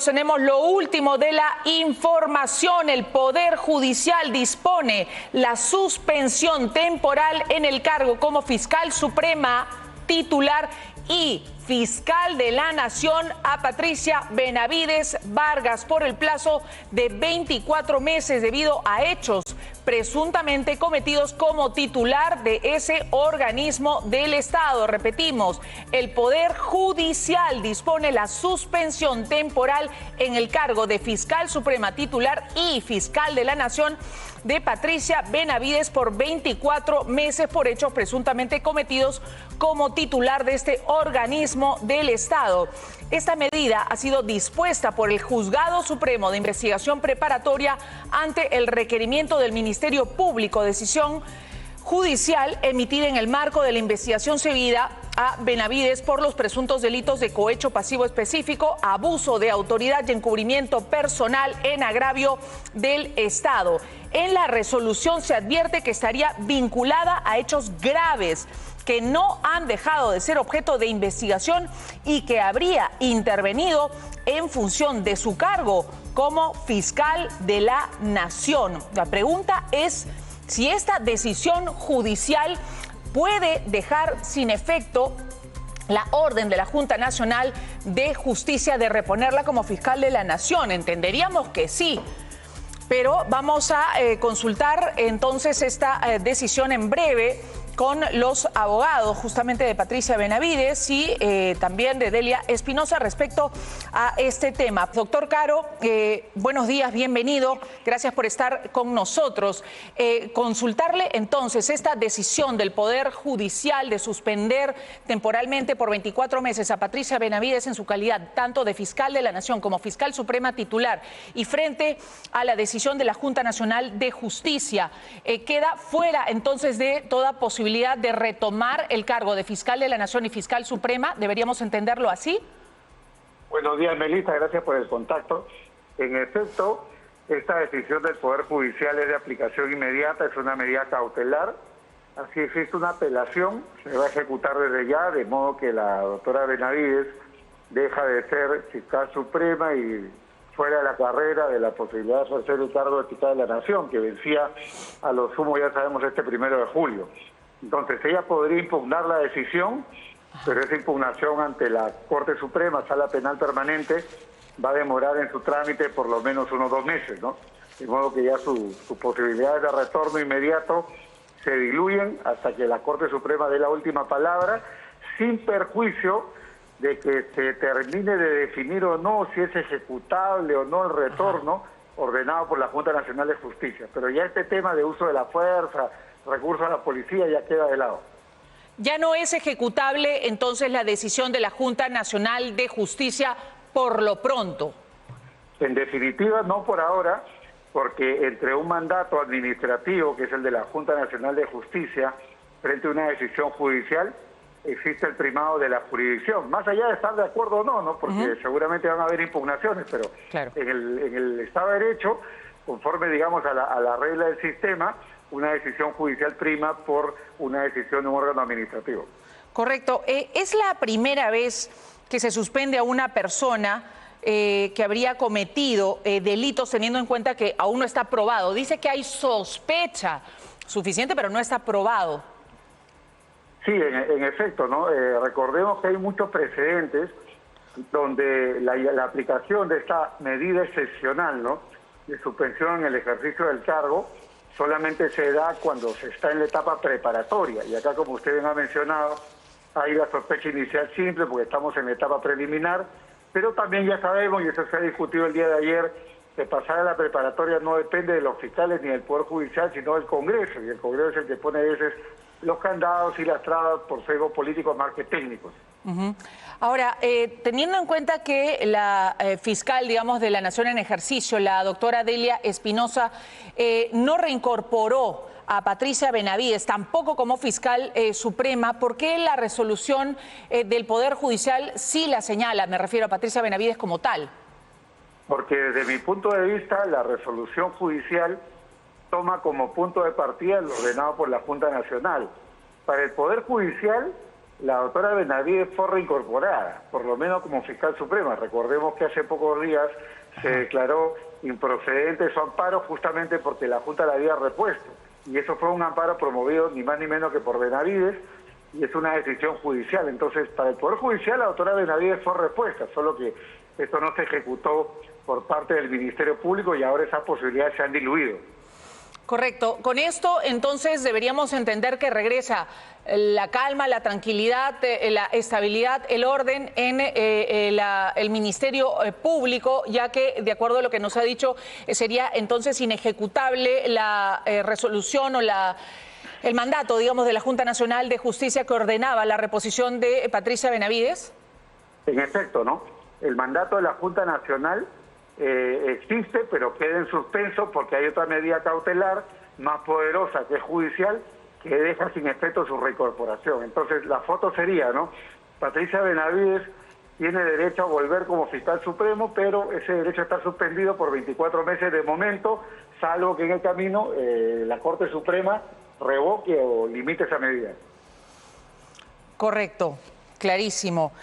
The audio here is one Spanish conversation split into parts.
tenemos lo último de la información. El Poder Judicial dispone la suspensión temporal en el cargo como fiscal suprema titular y fiscal de la Nación a Patricia Benavides Vargas por el plazo de 24 meses debido a hechos presuntamente cometidos como titular de ese organismo del Estado. Repetimos, el Poder Judicial dispone la suspensión temporal en el cargo de fiscal suprema titular y fiscal de la Nación de Patricia Benavides por 24 meses por hechos presuntamente cometidos como titular de este organismo del Estado. Esta medida ha sido dispuesta por el Juzgado Supremo de Investigación Preparatoria ante el requerimiento del Ministerio Público, decisión judicial emitida en el marco de la investigación seguida a Benavides por los presuntos delitos de cohecho pasivo específico, abuso de autoridad y encubrimiento personal en agravio del Estado. En la resolución se advierte que estaría vinculada a hechos graves que no han dejado de ser objeto de investigación y que habría intervenido en función de su cargo como fiscal de la Nación. La pregunta es si esta decisión judicial puede dejar sin efecto la orden de la Junta Nacional de Justicia de reponerla como fiscal de la Nación. Entenderíamos que sí, pero vamos a consultar entonces esta decisión en breve con los abogados justamente de Patricia Benavides y también de Delia Espinosa respecto a este tema. Doctor Caro, buenos días, bienvenido, gracias por estar con nosotros. Consultarle entonces esta decisión del Poder Judicial de suspender temporalmente por 24 meses a Patricia Benavides en su calidad tanto de fiscal de la Nación como fiscal suprema titular y frente a la decisión de la Junta Nacional de Justicia, queda fuera entonces de toda posibilidad de retomar el cargo de fiscal de la Nación y fiscal suprema. ¿Deberíamos entenderlo así? Buenos días, Melissa, gracias por el contacto. En efecto, esta decisión del Poder Judicial es de aplicación inmediata, es una medida cautelar. Así existe una apelación, se va a ejecutar desde ya, de modo que la doctora Benavides deja de ser fiscal suprema y fuera de la carrera de la posibilidad de ejercer el cargo de fiscal de la Nación, que vencía a lo sumo, ya sabemos, este 1 de julio. Entonces ella podría impugnar la decisión, pero esa impugnación ante la Corte Suprema, Sala Penal Permanente, va a demorar en su trámite por lo menos unos 2 meses, ¿no? De modo que ya sus posibilidades de retorno inmediato se diluyen hasta que la Corte Suprema dé la última palabra, sin perjuicio de que se termine de definir o no si es ejecutable o no el retorno ordenado por la Junta Nacional de Justicia. Pero ya este tema de uso de la fuerza, recurso a la policía, ya queda de lado. Ya no es ejecutable entonces la decisión de la Junta Nacional de Justicia por lo pronto. En definitiva, no por ahora, porque entre un mandato administrativo, que es el de la Junta Nacional de Justicia, frente a una decisión judicial, existe el primado de la jurisdicción. Más allá de estar de acuerdo o no, ¿no? Porque seguramente van a haber impugnaciones, pero claro, en el Estado de Derecho, conforme, digamos, a la regla del sistema, una decisión judicial prima por una decisión de un órgano administrativo. Correcto. ¿Es la primera vez que se suspende a una persona que habría cometido delitos teniendo en cuenta que aún no está probado? Dice que hay sospecha suficiente, pero no está probado. Sí, en efecto, ¿no? Recordemos que hay muchos precedentes donde la aplicación de esta medida excepcional, ¿no?, de suspensión en el ejercicio del cargo, solamente se da cuando se está en la etapa preparatoria. Y acá, como usted bien ha mencionado, hay la sospecha inicial simple porque estamos en la etapa preliminar, pero también ya sabemos, y eso se ha discutido el día de ayer, que pasar a la preparatoria no depende de los fiscales ni del Poder Judicial, sino del Congreso, y el Congreso es el que pone a veces los candados y las trabas por sesgos políticos más que técnicos. Ahora, teniendo en cuenta que la fiscal, digamos, de la Nación en ejercicio, la doctora Delia Espinosa, no reincorporó a Patricia Benavides, tampoco como fiscal suprema, ¿por qué la resolución del Poder Judicial sí la señala? Me refiero a Patricia Benavides como tal. Porque desde mi punto de vista, la resolución judicial toma como punto de partida lo ordenado por la Junta Nacional. Para el Poder Judicial, la doctora Benavides fue reincorporada, por lo menos como fiscal suprema. Recordemos que hace pocos días se declaró improcedente su amparo justamente porque la Junta la había repuesto. Y eso fue un amparo promovido ni más ni menos que por Benavides, y es una decisión judicial. Entonces, para el Poder Judicial, la doctora Benavides fue repuesta, solo que esto no se ejecutó por parte del Ministerio Público y ahora esas posibilidades se han diluido. Correcto. Con esto, entonces, deberíamos entender que regresa la calma, la tranquilidad, la estabilidad, el orden en el Ministerio Público, ya que, de acuerdo a lo que nos ha dicho, sería entonces inejecutable la resolución o el mandato, digamos, de la Junta Nacional de Justicia que ordenaba la reposición de Patricia Benavides. En efecto, ¿no? El mandato de la Junta Nacional existe, pero queda en suspenso porque hay otra medida cautelar más poderosa que es judicial que deja sin efecto su reincorporación. Entonces la foto sería, ¿no? Patricia Benavides tiene derecho a volver como fiscal supremo, pero ese derecho está suspendido por 24 meses de momento, salvo que en el camino la Corte Suprema revoque o limite esa medida. Correcto. Clarísimo.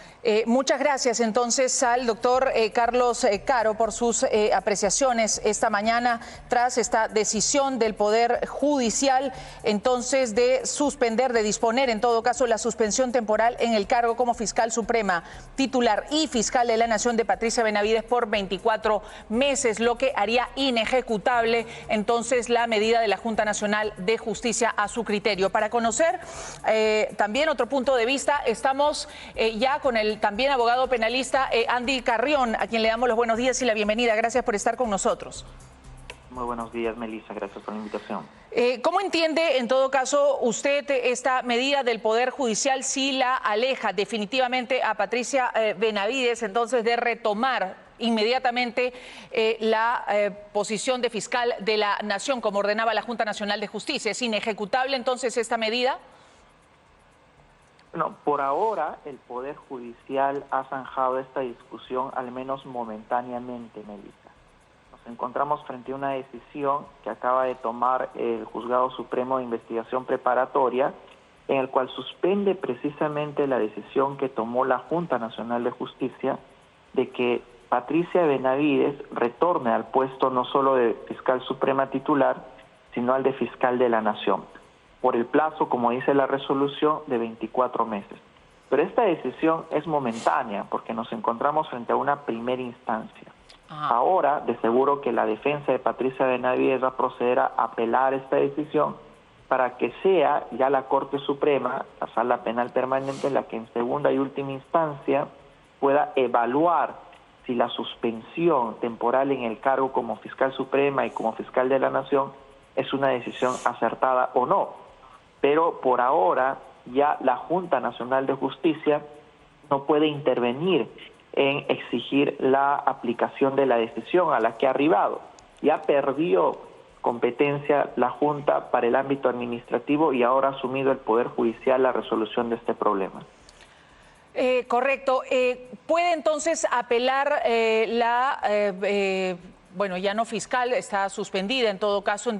Muchas gracias entonces al doctor Carlos Caro por sus apreciaciones esta mañana tras esta decisión del Poder Judicial entonces de suspender, de disponer en todo caso la suspensión temporal en el cargo como fiscal suprema titular y fiscal de la Nación de Patricia Benavides por 24 meses, lo que haría inejecutable entonces la medida de la Junta Nacional de Justicia a su criterio. Para conocer también otro punto de vista, estamos ya con el también abogado penalista Andy Carrión, a quien le damos los buenos días y la bienvenida. Gracias por estar con nosotros. Muy buenos días, Melissa. Gracias por la invitación. ¿Cómo entiende, en todo caso, usted esta medida del Poder Judicial si la aleja definitivamente a Patricia Benavides, entonces de retomar inmediatamente la posición de fiscal de la Nación, como ordenaba la Junta Nacional de Justicia? ¿Es inejecutable entonces esta medida? Bueno, por ahora el Poder Judicial ha zanjado esta discusión, al menos momentáneamente, Melissa. Nos encontramos frente a una decisión que acaba de tomar el Juzgado Supremo de Investigación Preparatoria, en el cual suspende precisamente la decisión que tomó la Junta Nacional de Justicia de que Patricia Benavides retorne al puesto no solo de fiscal suprema titular, sino al de fiscal de la Nación, por el plazo, como dice la resolución, de 24 meses. Pero esta decisión es momentánea porque nos encontramos frente a una primera instancia. Ahora, de seguro que la defensa de Patricia Benavides va a proceder a apelar esta decisión para que sea ya la Corte Suprema, la Sala Penal Permanente, la que en segunda y última instancia pueda evaluar si la suspensión temporal en el cargo como fiscal suprema y como fiscal de la Nación es una decisión acertada o no. Pero por ahora ya la Junta Nacional de Justicia no puede intervenir en exigir la aplicación de la decisión a la que ha arribado. Ya perdió competencia la Junta para el ámbito administrativo y ahora ha asumido el Poder Judicial la resolución de este problema. Correcto. ¿Puede entonces apelar bueno, ya no fiscal, está suspendida en todo caso,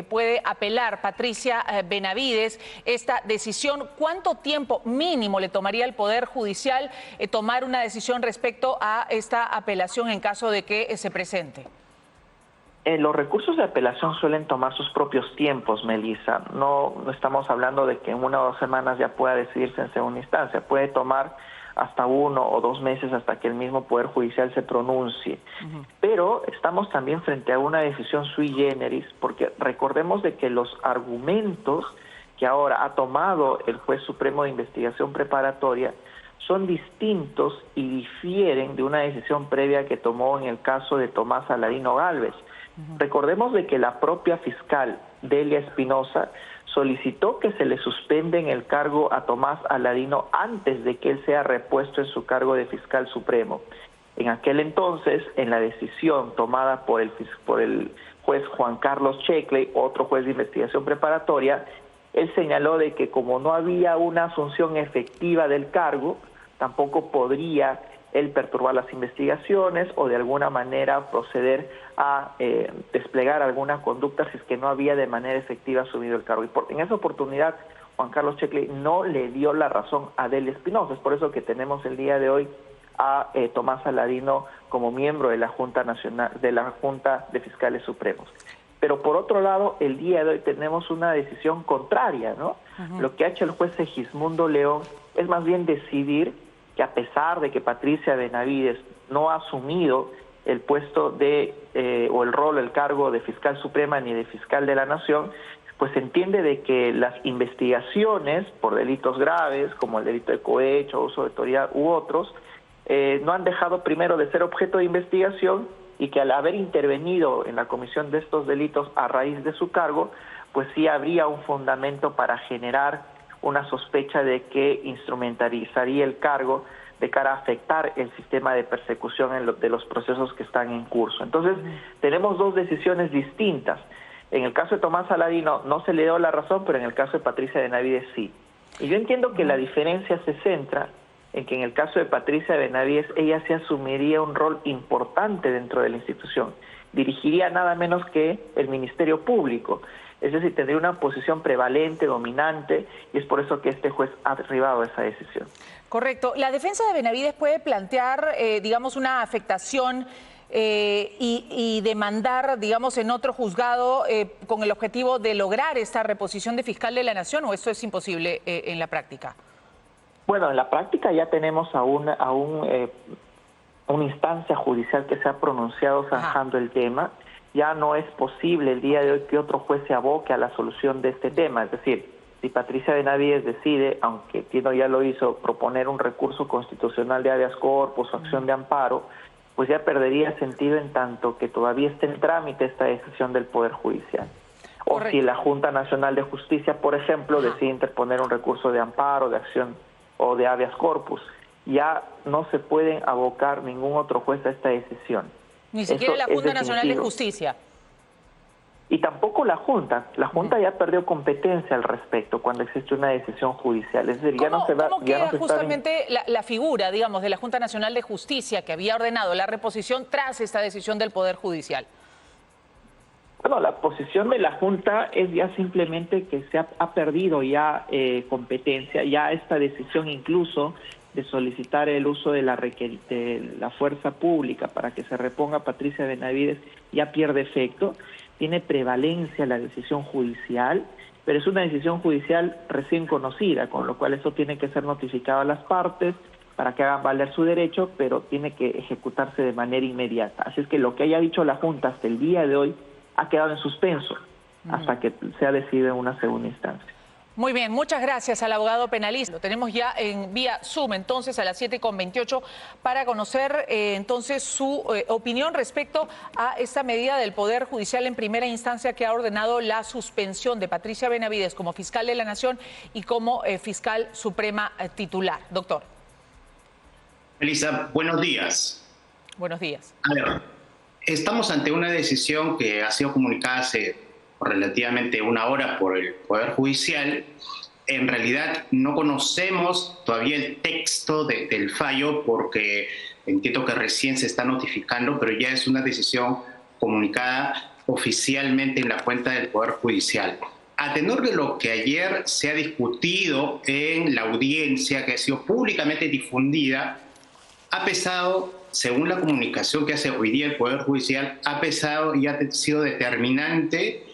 puede apelar Patricia Benavides esta decisión? ¿Cuánto tiempo mínimo le tomaría al Poder Judicial tomar una decisión respecto a esta apelación en caso de que se presente? Los recursos de apelación suelen tomar sus propios tiempos, Melissa. No estamos hablando de que en 1 o 2 semanas ya pueda decidirse en segunda instancia. Puede tomar hasta 1 o 2 meses hasta que el mismo Poder Judicial se pronuncie. Pero estamos también frente a una decisión sui generis, porque recordemos de que los argumentos que ahora ha tomado el Juez Supremo de Investigación Preparatoria son distintos y difieren de una decisión previa que tomó en el caso de Tomás Aladino Gálvez. Recordemos de que la propia fiscal Delia Espinosa solicitó que se le suspenda en el cargo a Tomás Aladino antes de que él sea repuesto en su cargo de fiscal supremo. En aquel entonces, en la decisión tomada por el juez Juan Carlos Checkley, otro juez de investigación preparatoria, él señaló de que como no había una asunción efectiva del cargo, tampoco podría él perturbar las investigaciones o de alguna manera proceder a desplegar alguna conducta si es que no había de manera efectiva asumido el cargo. Y en esa oportunidad Juan Carlos Checkley, no le dio la razón a Adele Espinosa. Es por eso que tenemos el día de hoy a Tomás Saladino como miembro de la Junta Nacional, de la Junta de Fiscales Supremos. Pero por otro lado, el día de hoy tenemos una decisión contraria, ¿no? Lo que ha hecho el juez Segismundo León es más bien decidir que, a pesar de que Patricia Benavides no ha asumido el puesto de o el rol, el cargo de fiscal suprema ni de fiscal de la Nación, pues se entiende de que las investigaciones por delitos graves, como el delito de cohecho, uso de autoridad u otros, no han dejado primero de ser objeto de investigación, y que al haber intervenido en la comisión de estos delitos a raíz de su cargo, pues sí habría un fundamento para generar una sospecha de que instrumentalizaría el cargo de cara a afectar el sistema de persecución de los procesos que están en curso. Entonces, tenemos dos decisiones distintas. En el caso de Tomás Saladino no se le dio la razón, pero en el caso de Patricia Benavides sí. Y yo entiendo que la diferencia se centra en que en el caso de Patricia Benavides ella se asumiría un rol importante dentro de la institución, dirigiría nada menos que el Ministerio Público, es decir, tendría una posición prevalente, dominante, y es por eso que este juez ha derribado esa decisión. Correcto. ¿La defensa de Benavides puede plantear, digamos, una afectación y demandar, digamos, en otro juzgado con el objetivo de lograr esta reposición de fiscal de la Nación, o esto es imposible en la práctica? Bueno, en la práctica ya tenemos a una instancia judicial que se ha pronunciado zanjando el tema. Ya no es posible el día de hoy que otro juez se aboque a la solución de este tema. Es decir, si Patricia Benavides decide, aunque Tino ya lo hizo, proponer un recurso constitucional de habeas corpus o acción de amparo, pues ya perdería sentido en tanto que todavía está en trámite esta decisión del Poder Judicial. O si la Junta Nacional de Justicia, por ejemplo, decide interponer un recurso de amparo, de acción o de habeas corpus, ya no se puede abocar ningún otro juez a esta decisión. Ni siquiera la Junta Nacional de Justicia. Y tampoco la Junta. La Junta ya perdió competencia al respecto cuando existe una decisión judicial. Es decir, ya no se va... ¿Cómo queda justamente la figura, digamos, de la Junta Nacional de Justicia que había ordenado la reposición tras esta decisión del Poder Judicial? Bueno, la posición de la Junta es ya simplemente que se ha perdido ya competencia, ya esta decisión incluso de solicitar el uso de la fuerza pública para que se reponga Patricia Benavides ya pierde efecto, tiene prevalencia la decisión judicial, pero es una decisión judicial recién conocida, con lo cual eso tiene que ser notificado a las partes para que hagan valer su derecho, pero tiene que ejecutarse de manera inmediata. Así es que lo que haya dicho la Junta hasta el día de hoy ha quedado en suspenso hasta que sea decidido en una segunda instancia. Muy bien, muchas gracias al abogado penalista. Lo tenemos ya en vía Zoom, entonces, a las 7:28, para conocer entonces su opinión respecto a esta medida del Poder Judicial en primera instancia que ha ordenado la suspensión de Patricia Benavides como fiscal de la Nación y como fiscal suprema titular. Doctor. Elisa, buenos días. Buenos días. A ver, estamos ante una decisión que ha sido comunicada hace relativamente una hora por el Poder Judicial. En realidad no conocemos todavía el texto del fallo porque entiendo que recién se está notificando, pero ya es una decisión comunicada oficialmente en la cuenta del Poder Judicial. A tenor de lo que ayer se ha discutido en la audiencia que ha sido públicamente difundida, ha pesado, según la comunicación que hace hoy día el Poder Judicial, ha pesado y ha sido determinante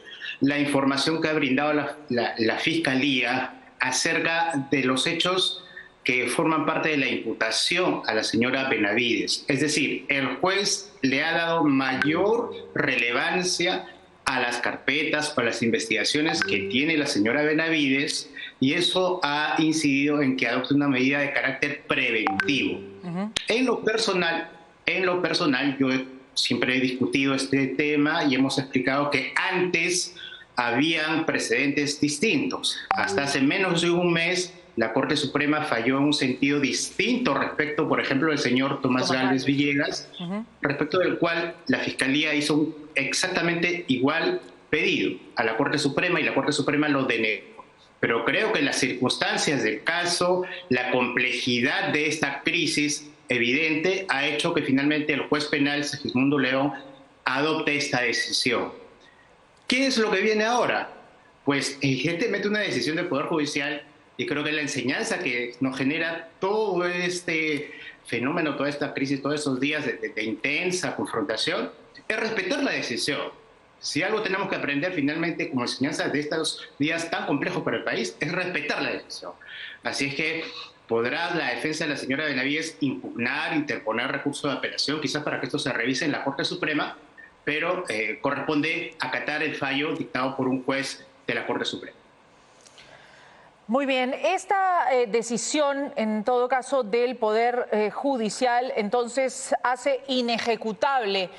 la información que ha brindado la Fiscalía acerca de los hechos que forman parte de la imputación a la señora Benavides. Es decir, el juez le ha dado mayor relevancia a las carpetas o a las investigaciones que tiene la señora Benavides, y eso ha incidido en que adopte una medida de carácter preventivo. En lo personal, yo siempre he discutido este tema y hemos explicado que antes habían precedentes distintos. Hasta hace menos de un mes, la Corte Suprema falló en un sentido distinto respecto, por ejemplo, del señor Tomás Gálvez Villegas, respecto del cual la Fiscalía hizo un exactamente igual pedido a la Corte Suprema y la Corte Suprema lo denegó. Pero creo que las circunstancias del caso, la complejidad de esta crisis evidente, ha hecho que finalmente el juez penal Segismundo León adopte esta decisión. ¿Qué es lo que viene ahora? pues evidentemente una decisión del Poder Judicial, y creo que la enseñanza que nos genera todo este fenómeno, toda esta crisis, todos esos días de intensa confrontación, es respetar la decisión. Si algo tenemos que aprender finalmente como enseñanza de estos días tan complejos para el país, es respetar la decisión. Así es que podrá la defensa de la señora Benavides impugnar, interponer recursos de apelación, quizás para que esto se revise en la Corte Suprema, pero corresponde acatar el fallo dictado por un juez de la Corte Suprema. Muy bien, esta decisión, en todo caso, del Poder Judicial, entonces hace inejecutable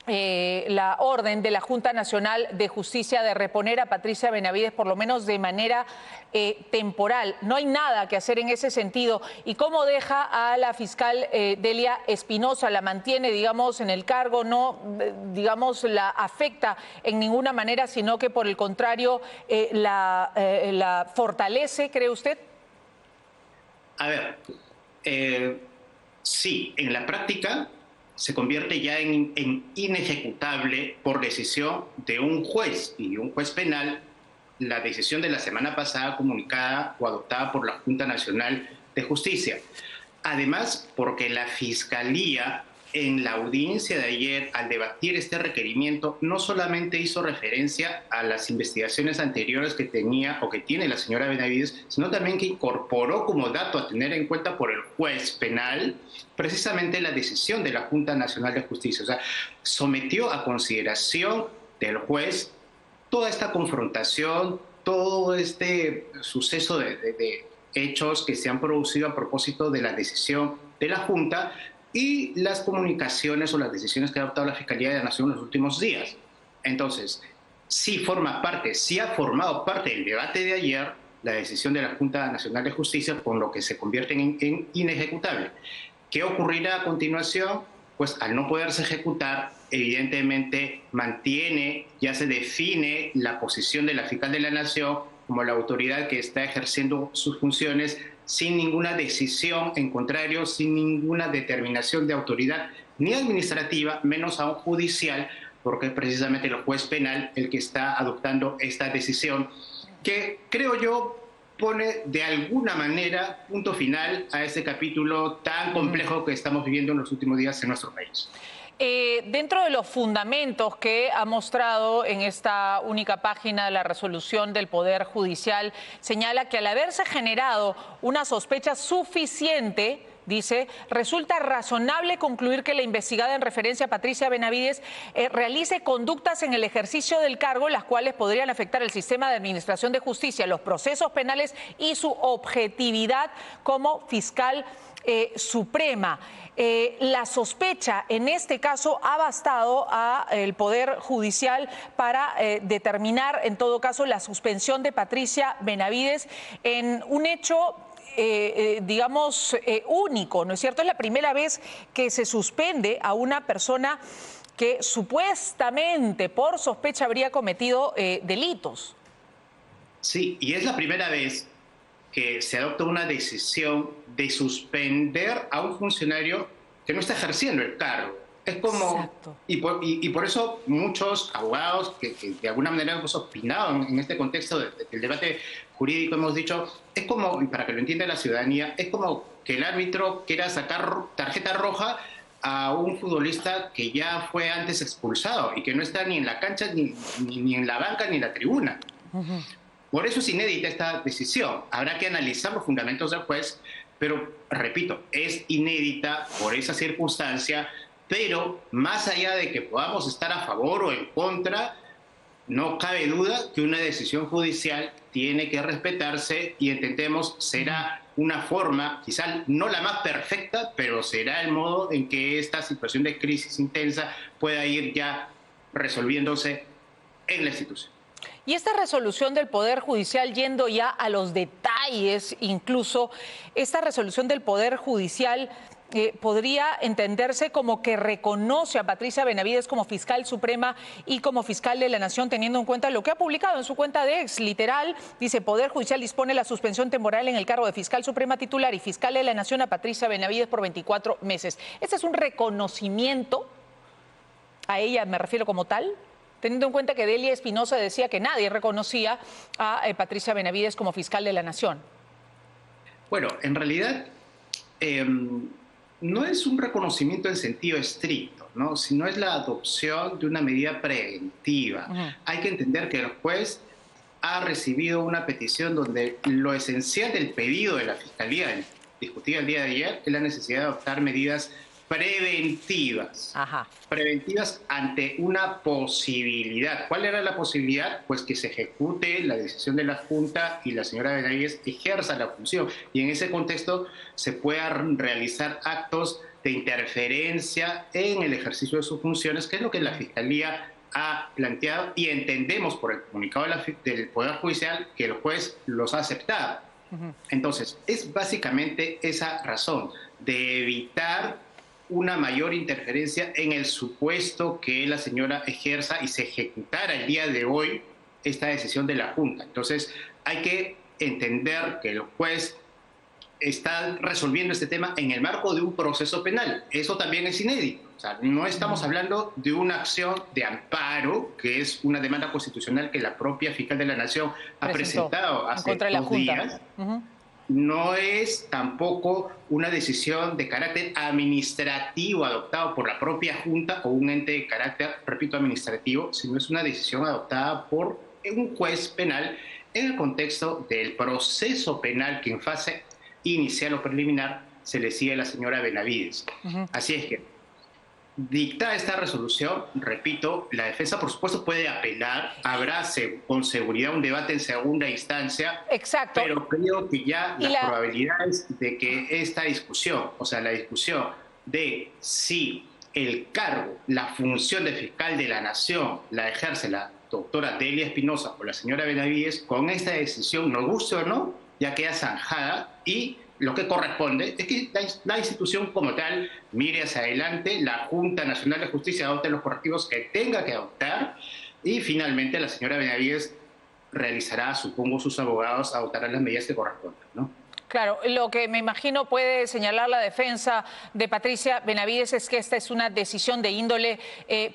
la orden de la Junta Nacional de Justicia de reponer a Patricia Benavides, por lo menos de manera temporal. No hay nada que hacer en ese sentido. ¿Y cómo deja a la fiscal Delia Espinosa? ¿La mantiene, digamos, en el cargo? ¿No, digamos, la afecta en ninguna manera, sino que por el contrario la fortalece, cree usted? A ver, sí, en la práctica se convierte ya en inejecutable por decisión de un juez y un juez penal la decisión de la semana pasada comunicada o adoptada por la Junta Nacional de Justicia. Además, porque la Fiscalía en la audiencia de ayer, al debatir este requerimiento, no solamente hizo referencia a las investigaciones anteriores que tenía o que tiene la señora Benavides, sino también que incorporó como dato a tener en cuenta por el juez penal precisamente la decisión de la Junta Nacional de Justicia. O sea, sometió a consideración del juez toda esta confrontación, todo este suceso de hechos que se han producido a propósito de la decisión de la Junta y las comunicaciones o las decisiones que ha adoptado la Fiscalía de la Nación en los últimos días. Entonces, sí forma parte, sí ha formado parte del debate de ayer la decisión de la Junta Nacional de Justicia, con lo que se convierte en inejecutable. ¿Qué ocurrirá a continuación? Pues al no poderse ejecutar, evidentemente mantiene, ya se define la posición de la Fiscal de la Nación como la autoridad que está ejerciendo sus funciones sin ninguna decisión en contrario, sin ninguna determinación de autoridad, ni administrativa, menos aún judicial, porque es precisamente el juez penal el que está adoptando esta decisión, que creo yo pone de alguna manera punto final a este capítulo tan complejo que estamos viviendo en los últimos días en nuestro país. Dentro de los fundamentos que ha mostrado en esta única página la resolución del Poder Judicial, señala que al haberse generado una sospecha suficiente, dice, resulta razonable concluir que la investigada en referencia a Patricia Benavides realice conductas en el ejercicio del cargo, las cuales podrían afectar el sistema de administración de justicia, los procesos penales y su objetividad como fiscal suprema. La sospecha en este caso ha bastado al Poder Judicial para determinar en todo caso la suspensión de Patricia Benavides en un hecho digamos único, ¿no es cierto? Es la primera vez que se suspende a una persona que supuestamente por sospecha habría cometido delitos. Sí, y es la primera vez que se adopta una decisión de suspender a un funcionario que no está ejerciendo el cargo. Es como, y por eso muchos abogados que de alguna manera hemos opinado en este contexto del debate jurídico hemos dicho, es como, para que lo entienda la ciudadanía, es como que el árbitro quiera sacar tarjeta roja a un futbolista que ya fue antes expulsado y que no está ni en la cancha, ni en la banca, ni en la tribuna. Uh-huh. Por eso es inédita esta decisión. Habrá que analizar los fundamentos del juez, pero, repito, es inédita por esa circunstancia, pero más allá de que podamos estar a favor o en contra, no cabe duda que una decisión judicial tiene que respetarse y entendemos será una forma, quizá no la más perfecta, pero será el modo en que esta situación de crisis intensa pueda ir ya resolviéndose en la institución. Y esta resolución del Poder Judicial, yendo ya a los detalles, incluso esta resolución del Poder Judicial podría entenderse como que reconoce a Patricia Benavides como fiscal suprema y como fiscal de la Nación, teniendo en cuenta lo que ha publicado en su cuenta de ex. Literal, dice, Poder Judicial dispone la suspensión temporal en el cargo de fiscal suprema titular y fiscal de la Nación a Patricia Benavides por 24 meses. ¿Este es un reconocimiento a ella, me refiero como tal? teniendo en cuenta que Delia Espinosa decía que nadie reconocía a Patricia Benavides como fiscal de la Nación. Bueno, en realidad no es un reconocimiento en sentido estricto, ¿no? Sino es la adopción de una medida preventiva. Hay que entender que el juez ha recibido una petición donde lo esencial del pedido de la Fiscalía, discutida el día de ayer, es la necesidad de adoptar medidas preventivas. Preventivas ante una posibilidad. ¿Cuál era la posibilidad? Pues que se ejecute la decisión de la Junta y la señora Benavides ejerza la función. Y en ese contexto se puedan realizar actos de interferencia en el ejercicio de sus funciones, que es lo que la Fiscalía ha planteado, y entendemos por el comunicado del Poder Judicial que el juez los ha aceptado. Entonces, es básicamente esa razón de evitar una mayor interferencia en el supuesto que la señora ejerza y se ejecutara el día de hoy esta decisión de la Junta. Entonces, hay que entender que el juez está resolviendo este tema en el marco de un proceso penal. Eso también es inédito. O sea, no estamos hablando de una acción de amparo, que es una demanda constitucional que la propia fiscal de la Nación ha presentado hace 2 días. No es tampoco una decisión de carácter administrativo adoptado por la propia Junta o un ente de carácter, repito, administrativo, sino es una decisión adoptada por un juez penal en el contexto del proceso penal que en fase inicial o preliminar se le sigue a la señora Benavides. Así es que, dictada esta resolución, repito, la defensa por supuesto puede apelar, habrá con seguridad un debate en segunda instancia. Exacto. Pero creo que ya las probabilidades de que esta discusión, o sea, la discusión de si el cargo, la función de fiscal de la Nación la ejerce la doctora Delia Espinosa o la señora Benavides, con esta decisión, nos guste o no, ya queda zanjada, y lo que corresponde es que la institución como tal mire hacia adelante, la Junta Nacional de Justicia adopte los correctivos que tenga que adoptar, y finalmente la señora Benavides realizará, supongo, sus abogados adoptarán las medidas que correspondan, ¿no? Claro, lo que me imagino puede señalar la defensa de Patricia Benavides es que esta es una decisión de índole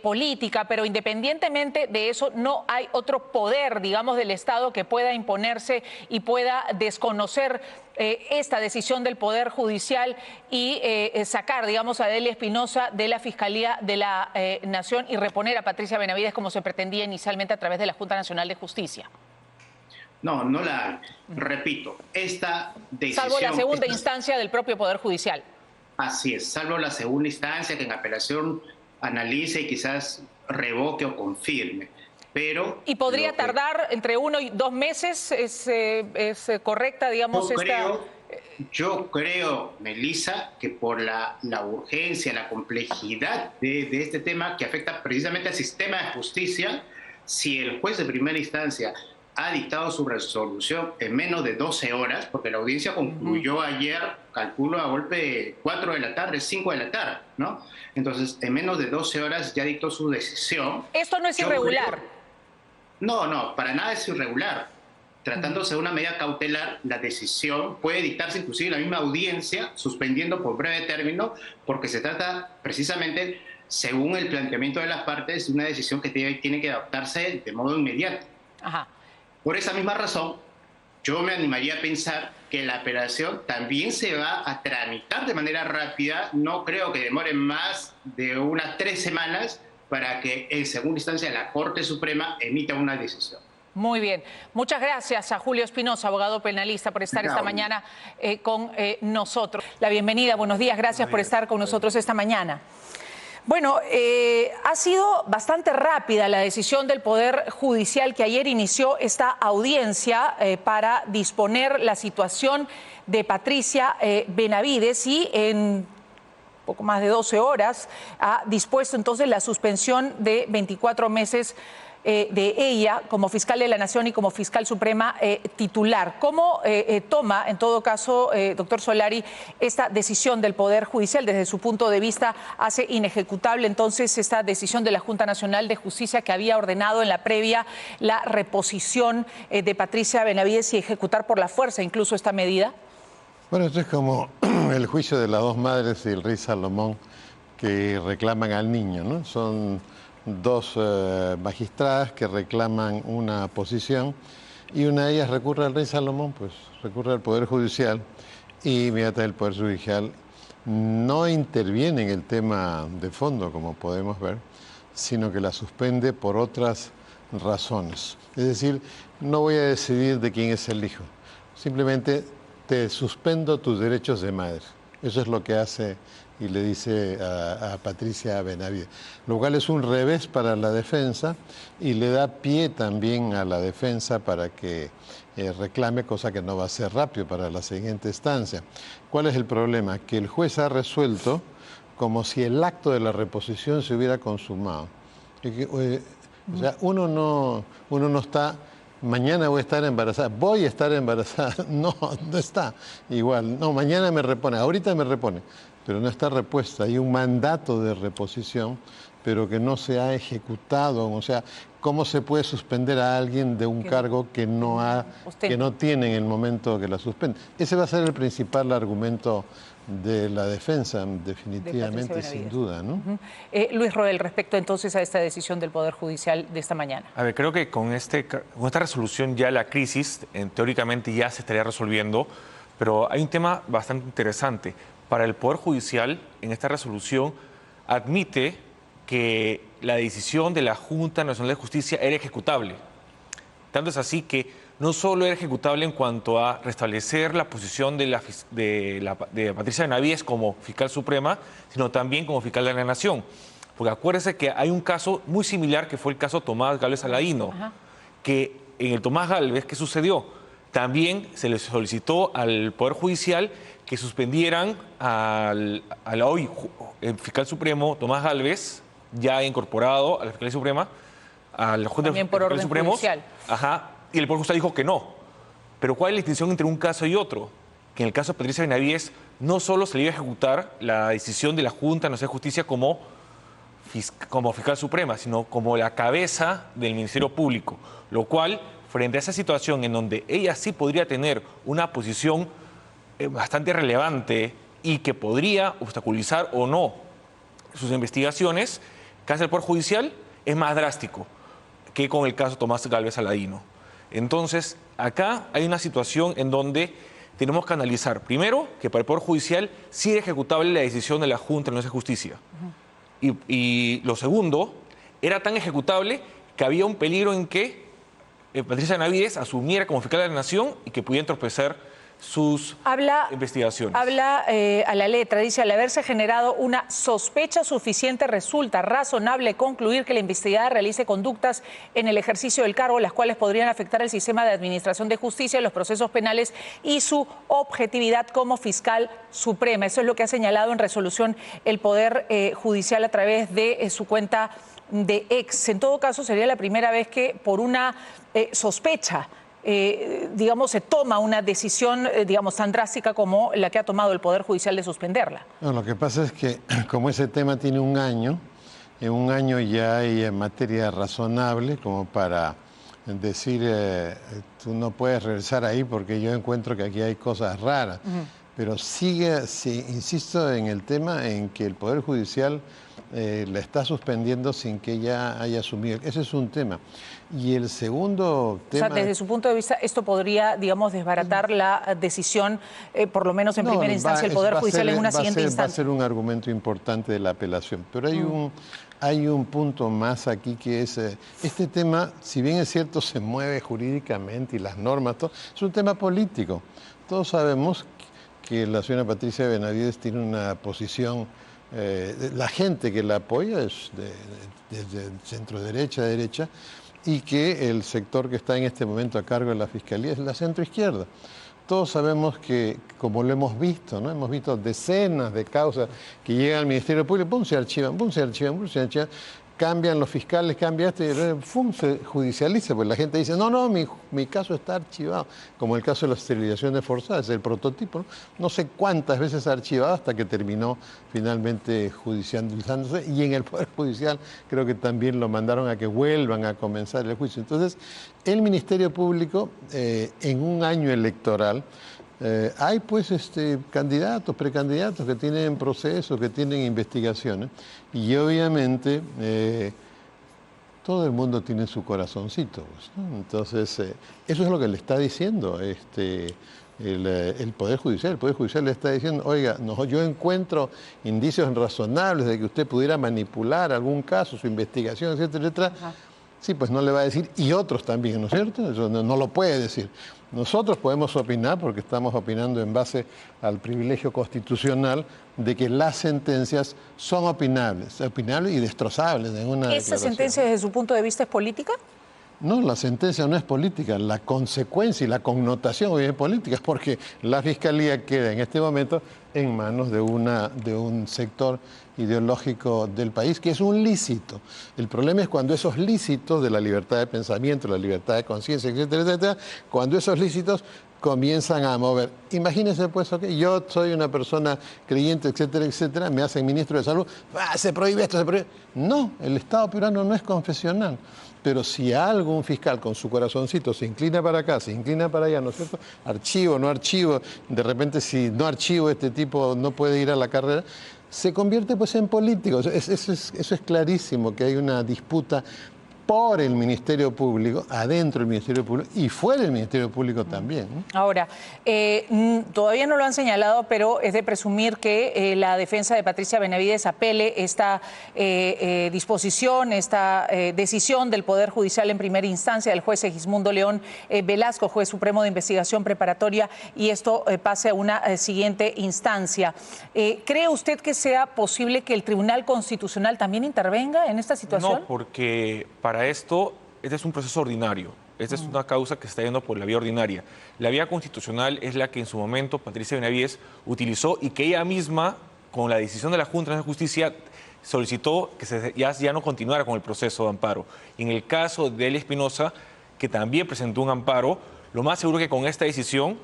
política, pero independientemente de eso no hay otro poder, digamos, del Estado que pueda imponerse y pueda desconocer esta decisión del Poder Judicial y sacar, digamos, a Delia Espinosa de la Fiscalía de la Nación y reponer a Patricia Benavides como se pretendía inicialmente a través de la Junta Nacional de Justicia. No, no la hay. Repito, esta decisión... Salvo la segunda instancia del propio Poder Judicial. Así es, salvo la segunda instancia que en apelación analice y quizás revoque o confirme. Pero ¿y podría tardar entre 1 y 2 meses? ¿Es correcta, digamos, Yo creo, Melissa, que por la urgencia, la complejidad de este tema que afecta precisamente al sistema de justicia, si el juez de primera instancia ha dictado su resolución en menos de 12 horas, porque la audiencia concluyó ayer, calculo, a golpe de 4 de la tarde, 5 de la tarde, ¿no? Entonces, en menos de 12 horas ya dictó su decisión. ¿Esto no es irregular? No, para nada es irregular. Tratándose de una medida cautelar, la decisión puede dictarse inclusive en la misma audiencia, suspendiendo por breve término, porque se trata precisamente, según el planteamiento de las partes, de una decisión que tiene que adoptarse de modo inmediato. Por esa misma razón, yo me animaría a pensar que la apelación también se va a tramitar de manera rápida. No creo que demore más de unas 3 semanas para que en segunda instancia la Corte Suprema emita una decisión. Muy bien. Muchas gracias a Julio Espinosa, abogado penalista, por estar esta mañana con nosotros. La bienvenida, buenos días, gracias por estar con nosotros esta mañana. Bueno, ha sido bastante rápida la decisión del Poder Judicial que ayer inició esta audiencia para disponer la situación de Patricia Benavides y en poco más de 12 horas ha dispuesto entonces la suspensión de 24 meses de ella como fiscal de la Nación y como fiscal suprema titular. ¿Cómo toma, en todo caso, doctor Solari, esta decisión del Poder Judicial? Desde su punto de vista, hace inejecutable entonces esta decisión de la Junta Nacional de Justicia que había ordenado en la previa la reposición de Patricia Benavides y ejecutar por la fuerza incluso esta medida. Bueno, esto es como el juicio de las 2 madres y el rey Salomón que reclaman al niño, ¿no? Son dos magistradas que reclaman una posición y una de ellas recurre al rey Salomón, pues recurre al Poder Judicial y inmediatamente el Poder Judicial no interviene en el tema de fondo, como podemos ver, sino que la suspende por otras razones. Es decir, no voy a decidir de quién es el hijo, simplemente te suspendo tus derechos de madre. Eso es lo que hace y le dice a Patricia Benavides, lo cual es un revés para la defensa y le da pie también a la defensa para que reclame, cosa que no va a ser rápido para la siguiente instancia. ¿Cuál es el problema? Que el juez ha resuelto como si el acto de la reposición se hubiera consumado. O sea, uno no está, mañana voy a estar embarazada, voy a estar embarazada, no está igual, no, mañana me repone, ahorita me repone, pero no está repuesta, hay un mandato de reposición, pero que no se ha ejecutado, o sea, ¿cómo se puede suspender a alguien de un cargo que no tiene en el momento que la suspende? Ese va a ser el principal argumento de la defensa, definitivamente, sin duda, ¿no? Luis Roel, respecto entonces a esta decisión del Poder Judicial de esta mañana. A ver, creo que con esta resolución ya la crisis, teóricamente ya se estaría resolviendo, pero hay un tema bastante interesante. Para el Poder Judicial, en esta resolución, admite que la decisión de la Junta Nacional de Justicia era ejecutable. Tanto es así que no solo era ejecutable en cuanto a restablecer la posición de Patricia Benavides como fiscal suprema, sino también como fiscal de la Nación. Porque acuérdense que hay un caso muy similar que fue el caso Tomás Gálvez Saladino, que en el Tomás Gálvez, ¿qué sucedió? También se le solicitó al Poder Judicial que suspendieran al hoy fiscal supremo Tomás Gálvez, ya incorporado a la Fiscalía Suprema, al juez también por orden judicial. Y el Poder Judicial dijo que no. Pero ¿cuál es la distinción entre un caso y otro? Que en el caso de Patricia Benavides no solo se le iba a ejecutar la decisión de la Junta Nacional de Justicia como fiscal suprema, sino como la cabeza del Ministerio Público, lo cual, frente a esa situación en donde ella sí podría tener una posición bastante relevante y que podría obstaculizar o no sus investigaciones, el caso del Poder Judicial es más drástico que con el caso Tomás Gálvez Saladino. Entonces, acá hay una situación en donde tenemos que analizar, primero, que para el Poder Judicial sí era ejecutable la decisión de la Junta Nacional de Justicia. Y lo segundo, era tan ejecutable que había un peligro en que Patricia Benavides asumiera como fiscal de la Nación y que pudiera entorpecer sus investigaciones. Habla a la letra, dice, al haberse generado una sospecha suficiente, resulta razonable concluir que la investigada realice conductas en el ejercicio del cargo, las cuales podrían afectar el sistema de administración de justicia, los procesos penales y su objetividad como fiscal suprema. Eso es lo que ha señalado en resolución el Poder Judicial a través de su cuenta de X. En todo caso, sería la primera vez que por una sospecha digamos, se toma una decisión, digamos, tan drástica como la que ha tomado el Poder Judicial de suspenderla. No, lo que pasa es que, como ese tema tiene un año, en un año ya hay materia razonable como para decir, tú no puedes regresar ahí porque yo encuentro que aquí hay cosas raras. Pero insisto en el tema en que el Poder Judicial la está suspendiendo sin que ella haya asumido. Ese es un tema. Y el segundo tema... O sea, desde su punto de vista, esto podría, digamos, desbaratar la decisión, por lo menos en primera instancia, el Poder Judicial en una siguiente instancia. Va a ser un argumento importante de la apelación. Pero hay un punto más aquí que es, este tema, si bien es cierto, se mueve jurídicamente y las normas, todo, es un tema político. Todos sabemos que la señora Patricia Benavides tiene una posición, la gente que la apoya es desde centro derecha, y que el sector que está en este momento a cargo de la Fiscalía es la centroizquierda. Todos sabemos que, como lo hemos visto, ¿no? Hemos visto decenas de causas que llegan al Ministerio Público, ¡pum!, se archivan, cambian los fiscales, cambia esto y ¡pum!, se judicializa, pues la gente dice, no, mi caso está archivado, como el caso de las esterilizaciones forzadas, el prototipo, ¿no? No sé cuántas veces ha archivado hasta que terminó finalmente judicializándose, y en el Poder Judicial creo que también lo mandaron a que vuelvan a comenzar el juicio. Entonces, el Ministerio Público, en un año electoral, hay pues candidatos, precandidatos que tienen procesos, que tienen investigaciones, y obviamente todo el mundo tiene su corazoncito, pues, ¿no? Entonces, eso es lo que le está diciendo el Poder Judicial. El Poder Judicial le está diciendo, oiga, no, yo encuentro indicios razonables de que usted pudiera manipular algún caso, su investigación, etcétera, etcétera. Ajá. Sí, pues no le va a decir, y otros también, ¿no es cierto? Eso no lo puede decir. Nosotros podemos opinar, porque estamos opinando en base al privilegio constitucional de que las sentencias son opinables y destrozables en una declaración. ¿Esa sentencia desde su punto de vista es política? No, la sentencia no es política, la consecuencia y la connotación es política, porque la Fiscalía queda en este momento en manos de un sector ideológico del país que es un lícito. El problema es cuando esos lícitos de la libertad de pensamiento, la libertad de conciencia, etcétera, etcétera, cuando esos lícitos comienzan a mover. Imagínense pues, okay, yo soy una persona creyente, etcétera, etcétera, me hacen ministro de salud, se prohíbe esto, se prohíbe. No, el Estado peruano no es confesional. Pero si algún fiscal con su corazoncito se inclina para acá, se inclina para allá, ¿no es cierto? Archivo, no archivo, de repente si no archivo este tipo no puede ir a la carrera, se convierte pues en político. Eso es clarísimo, que hay una disputa por el Ministerio Público, adentro del Ministerio Público y fuera del Ministerio Público también, ¿no? Ahora, todavía no lo han señalado, pero es de presumir que la defensa de Patricia Benavides apele esta disposición, esta decisión del Poder Judicial en primera instancia del juez Segismundo León Velasco, juez supremo de investigación preparatoria, y esto pase a una siguiente instancia. ¿Cree usted que sea posible que el Tribunal Constitucional también intervenga en esta situación? No, porque para esto, este es un proceso ordinario. Esta es una causa que se está yendo por la vía ordinaria. La vía constitucional es la que en su momento Patricia Benavides utilizó y que ella misma, con la decisión de la Junta Nacional de Justicia, solicitó que ya no continuara con el proceso de amparo. Y en el caso de Elia Espinosa, que también presentó un amparo, lo más seguro es que con esta decisión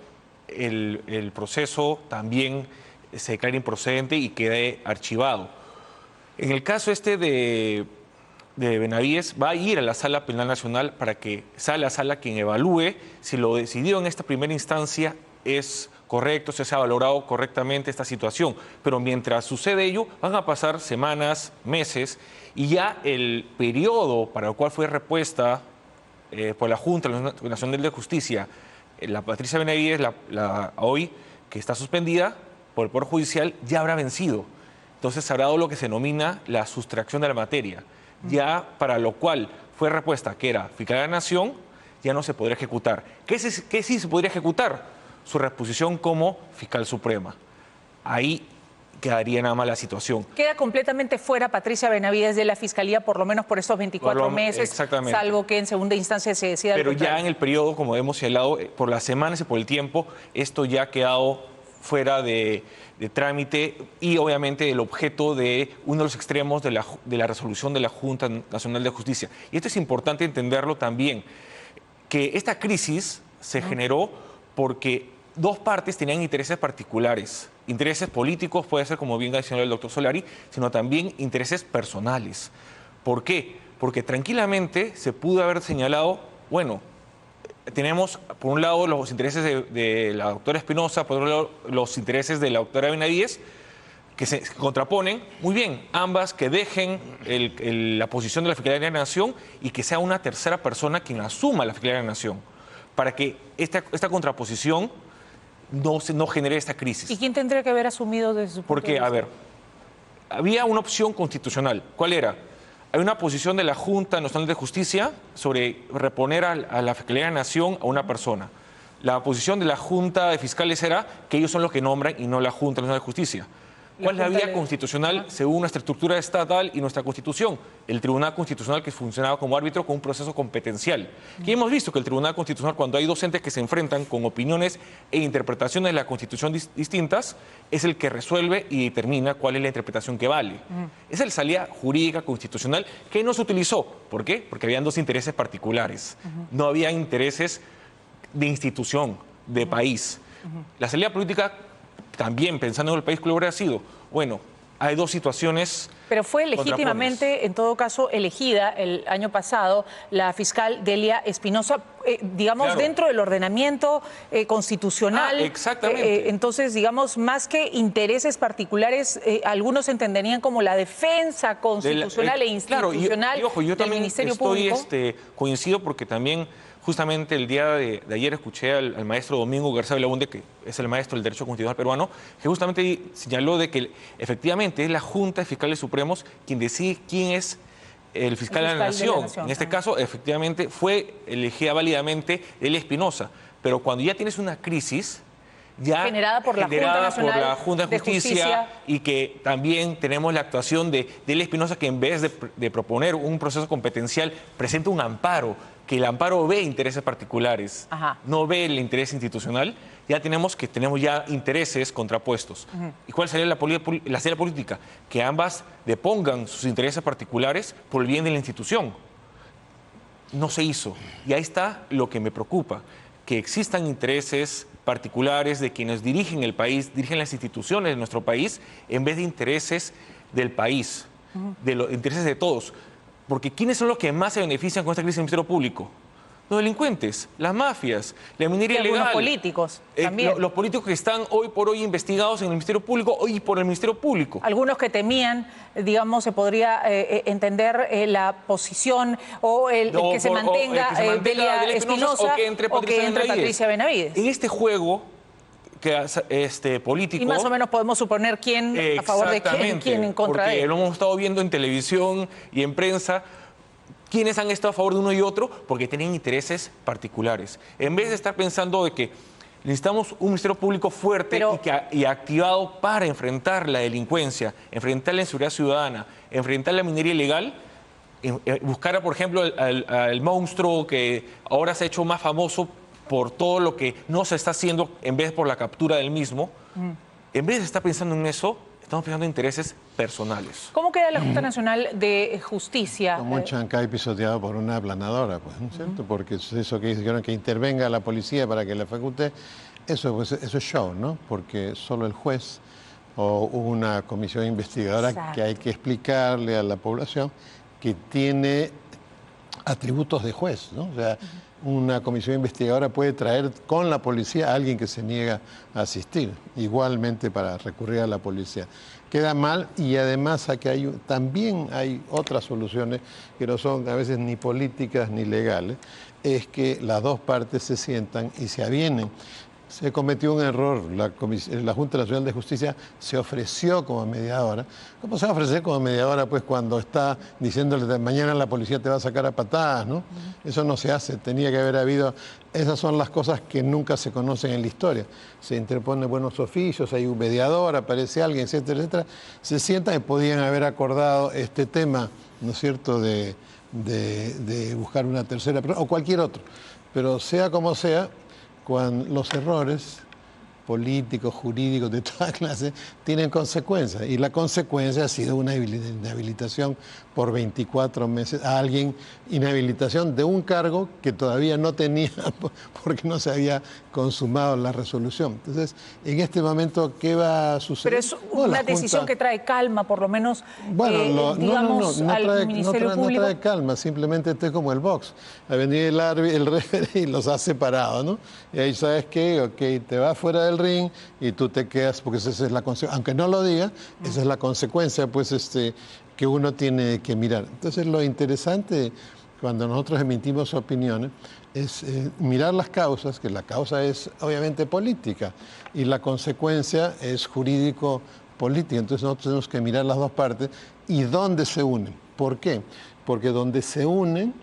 el proceso también se declare improcedente y quede archivado. En el caso de Benavides, va a ir a la Sala Penal Nacional para que sea la sala quien evalúe si lo decidido en esta primera instancia es correcto, si se ha valorado correctamente esta situación. Pero mientras sucede ello, van a pasar semanas, meses, y ya el periodo para el cual fue repuesta por la Junta Nacional de Justicia, la Patricia Benavides, hoy, que está suspendida por el Poder Judicial, ya habrá vencido. Entonces se habrá dado lo que se denomina la sustracción de la materia. Ya para lo cual fue repuesta, que era Fiscalía de la Nación, ya no se podría ejecutar. ¿Qué sí se podría ejecutar? Su reposición como fiscal suprema. Ahí quedaría nada más la situación. Queda completamente fuera Patricia Benavides de la Fiscalía, por lo menos por estos 24 meses, exactamente, salvo que en segunda instancia se decida. Pero ya en el periodo, como hemos señalado, por las semanas y por el tiempo, esto ya ha quedado fuera de trámite y obviamente el objeto de uno de los extremos de la resolución de la Junta Nacional de Justicia. Y esto es importante entenderlo también, que esta crisis se generó porque dos partes tenían intereses particulares, intereses políticos, puede ser como bien ha señalado el doctor Solari, sino también intereses personales. ¿Por qué? Porque tranquilamente se pudo haber señalado, bueno, tenemos por un lado los intereses de la doctora Espinosa, por otro lado los intereses de la doctora Benavides, que se contraponen. Muy bien, ambas que dejen la posición de la Fiscalía de la Nación y que sea una tercera persona quien asuma la Fiscalía de la Nación, para que esta contraposición no genere esta crisis. ¿Y quién tendría que haber asumido desde su punto de vista? Porque, a ver, había una opción constitucional. ¿Cuál era? Hay una posición de la Junta Nacional de Justicia sobre reponer a la Fiscalía de la Nación a una persona. La posición de la Junta de Fiscales era que ellos son los que nombran y no la Junta Nacional de Justicia. ¿Cuál es la vía constitucional según nuestra estructura estatal y nuestra Constitución? El Tribunal Constitucional, que funcionaba como árbitro con un proceso competencial. Y hemos visto que el Tribunal Constitucional, cuando hay dos entes que se enfrentan con opiniones e interpretaciones de la Constitución distintas, es el que resuelve y determina cuál es la interpretación que vale. Esa es la salida jurídica constitucional que no se utilizó. ¿Por qué? Porque habían dos intereses particulares. No había intereses de institución, de país. La salida política, también pensando en el país, ¿cuál hubiera sido? Bueno, hay dos situaciones Pero fue legítimamente, en todo caso, elegida el año pasado la fiscal Delia Espinosa, digamos, Claro. dentro del ordenamiento constitucional. Exactamente. Entonces, digamos, más que intereses particulares, algunos entenderían como la defensa constitucional e institucional y ojo, yo del también Ministerio estoy, Público. coincido porque también justamente el día de ayer escuché al maestro Domingo García Belaunde, que es el maestro del derecho constitucional peruano, que justamente señaló de que efectivamente es la Junta de Fiscales Supremos quien decide quién es el fiscal de la Nación. En este caso, efectivamente, fue elegida válidamente Delia Espinosa. Pero cuando ya tienes una crisis ya Generada por la Junta de Justicia y que también tenemos la actuación de Delia Espinosa, que en vez de proponer un proceso competencial presenta un amparo, que el amparo ve intereses particulares, no ve el interés institucional, ya tenemos ya intereses contrapuestos. ¿Y cuál sería la salida política? Que ambas depongan sus intereses particulares por el bien de la institución. No se hizo. Y ahí está lo que me preocupa, que existan intereses particulares de quienes dirigen el país, dirigen las instituciones de nuestro país, en vez de intereses del país, de los intereses de todos. Porque ¿quiénes son los que más se benefician con esta crisis del Ministerio Público? Los delincuentes, las mafias, la minería ilegal. Algunos políticos también. Los políticos que están hoy por hoy investigados en el Ministerio Público, hoy por el Ministerio Público. Algunos que temían, digamos, se podría entender la posición o que se mantenga Delia Espinosa o que entre Patricia Benavides. En este juego político. Y más o menos podemos suponer quién a favor de quién en contra de él. Porque lo hemos estado viendo en televisión y en prensa. ¿Quiénes han estado a favor de uno y otro? Porque tienen intereses particulares. En vez de estar pensando de que necesitamos un Ministerio Público fuerte y activado para enfrentar la delincuencia, enfrentar la inseguridad ciudadana, enfrentar la minería ilegal, buscar, por ejemplo, al monstruo que ahora se ha hecho más famoso por todo lo que no se está haciendo en vez por la captura del mismo. En vez de estar pensando en eso, estamos pensando en intereses personales. ¿Cómo queda la Junta Nacional de Justicia? Como un chancay pisoteado por una aplanadora, pues, ¿no es cierto? Porque eso que dijeron que intervenga la policía para que la ejecute, eso es show, ¿no? Porque solo el juez o una comisión investigadora que hay que explicarle a la población que tiene atributos de juez, ¿no? O sea, una comisión investigadora puede traer con la policía a alguien que se niega a asistir, igualmente para recurrir a la policía. Queda mal y además aquí también hay otras soluciones que no son a veces ni políticas ni legales, es que las dos partes se sientan y se avienen. Se cometió un error, la Junta Nacional de Justicia se ofreció como mediadora. ¿Cómo se va a ofrecer como mediadora? Pues cuando está diciéndole de mañana la policía te va a sacar a patadas, ¿no? Eso no se hace, tenía que haber habido, esas son las cosas que nunca se conocen en la historia. Se interponen buenos oficios, hay un mediador, aparece alguien, etcétera, etcétera. Se sientan y podían haber acordado este tema, ¿no es cierto?, de buscar una tercera persona o cualquier otro. Pero sea como sea, cuando los errores políticos, jurídicos, de toda clase, tienen consecuencias. Y la consecuencia ha sido una inhabilitación por 24 meses a alguien, inhabilitación de un cargo que todavía no tenía porque no se había consumado la resolución. Entonces, en este momento, ¿qué va a suceder? Pero es una decisión que trae calma, por lo menos, bueno, digamos, al Ministerio Público. No trae calma, simplemente esto es como el box. Ha venido el referee y los ha separado, ¿no? Y ahí sabes que, ok, te vas fuera del ring y tú te quedas, porque esa es la consecuencia, aunque no lo diga, esa es la consecuencia, pues, que uno tiene que mirar. Entonces, lo interesante cuando nosotros emitimos opiniones es mirar las causas, que la causa es obviamente política y la consecuencia es jurídico-política. Entonces, nosotros tenemos que mirar las dos partes y dónde se unen. ¿Por qué? Porque donde se unen,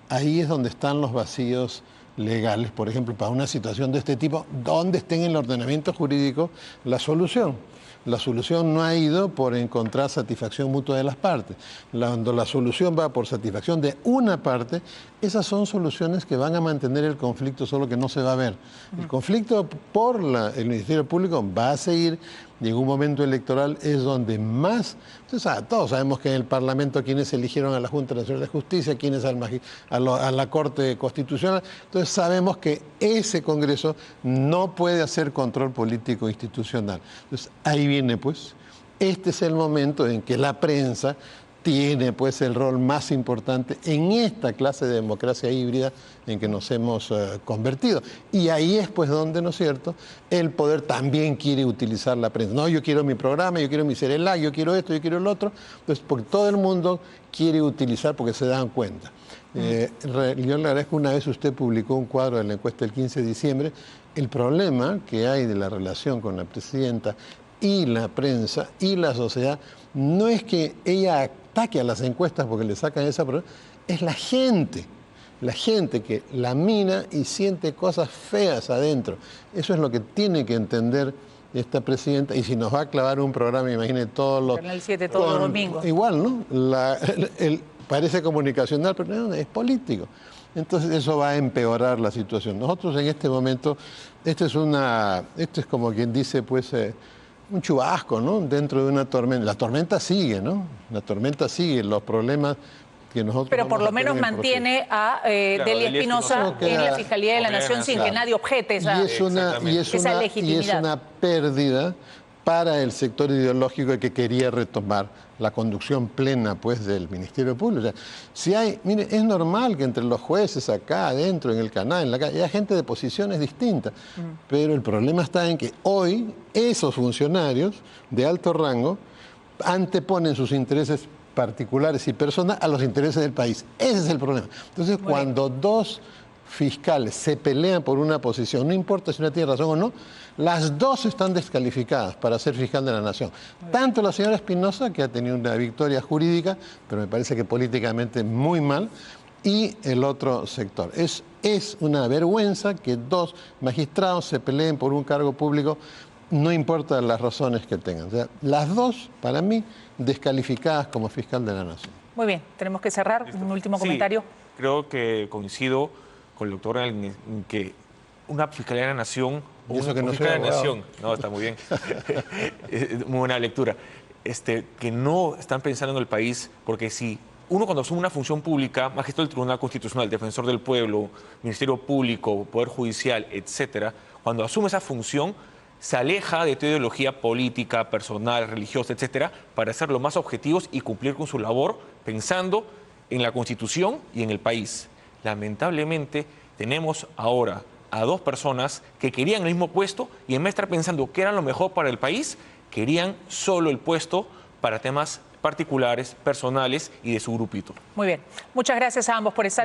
ahí es donde están los vacíos legales, por ejemplo, para una situación de este tipo, donde esté en el ordenamiento jurídico la solución. La solución no ha ido por encontrar satisfacción mutua de las partes. Cuando la solución va por satisfacción de una parte, esas son soluciones que van a mantener el conflicto, solo que no se va a ver. El conflicto por el Ministerio Público va a seguir y en un momento electoral es donde más... Entonces, todos sabemos que en el Parlamento quienes eligieron a la Junta Nacional de Justicia, quienes a la Corte Constitucional. Entonces sabemos que ese Congreso no puede hacer control político institucional. Entonces ahí viene pues este es el momento en que la prensa tiene pues el rol más importante en esta clase de democracia híbrida en que nos hemos convertido. Y ahí es pues donde, ¿no es cierto?, el poder también quiere utilizar la prensa. No, yo quiero mi programa, yo quiero mi Cerelac, yo quiero esto, yo quiero el otro. Pues porque todo el mundo quiere utilizar porque se dan cuenta. Yo le agradezco, una vez usted publicó un cuadro de la encuesta del 15 de diciembre, el problema que hay de la relación con la presidenta y la prensa y la sociedad no es que ella ataque a las encuestas porque le sacan esa prueba, es la gente que la mina y siente cosas feas adentro. Eso es lo que tiene que entender esta presidenta, y si nos va a clavar un programa, imagine todos los... Canal 7 todos los domingos. Igual, ¿no? Parece comunicacional, pero no, es político. Entonces eso va a empeorar la situación. Nosotros en este momento, esto es como quien dice, pues, un chubasco, ¿no?, dentro de una tormenta. La tormenta sigue, ¿no? La tormenta sigue, los problemas que nosotros... Pero por lo menos mantiene a Delia Espinosa en la Fiscalía de la Nación sin que nadie objete esa legitimidad. Y es una pérdida para el sector ideológico que quería retomar la conducción plena pues del Ministerio Público. O sea, mire, es normal que entre los jueces acá adentro, en el canal, en la calle, haya gente de posiciones distintas, pero el problema está en que hoy esos funcionarios de alto rango anteponen sus intereses particulares y personales a los intereses del país. Ese es el problema. Entonces, cuando dos fiscales se pelean por una posición, no importa si una tiene razón o no, las dos están descalificadas para ser fiscal de la Nación. Tanto la señora Espinosa, que ha tenido una victoria jurídica, pero me parece que políticamente muy mal, y el otro sector. Es una vergüenza que dos magistrados se peleen por un cargo público, no importa las razones que tengan. O sea, las dos, para mí, descalificadas como fiscal de la Nación. Muy bien, tenemos que cerrar. Listo. Un último Sí, comentario. creo que coincido con el doctor en que una Fiscalía de la Nación o Y eso una que no soy Fiscalía de la abogado. Nación, no, está muy bien, muy buena lectura, que no están pensando en el país, porque si uno cuando asume una función pública, magistrado del Tribunal Constitucional, defensor del pueblo, Ministerio Público, Poder Judicial, etcétera, cuando asume esa función, se aleja de tu ideología política, personal, religiosa, etcétera, para ser lo más objetivos y cumplir con su labor pensando en la Constitución y en el país. Lamentablemente, tenemos ahora a dos personas que querían el mismo puesto y en vez de estar pensando qué era lo mejor para el país, querían solo el puesto para temas particulares, personales y de su grupito. Muy bien. Muchas gracias a ambos por estar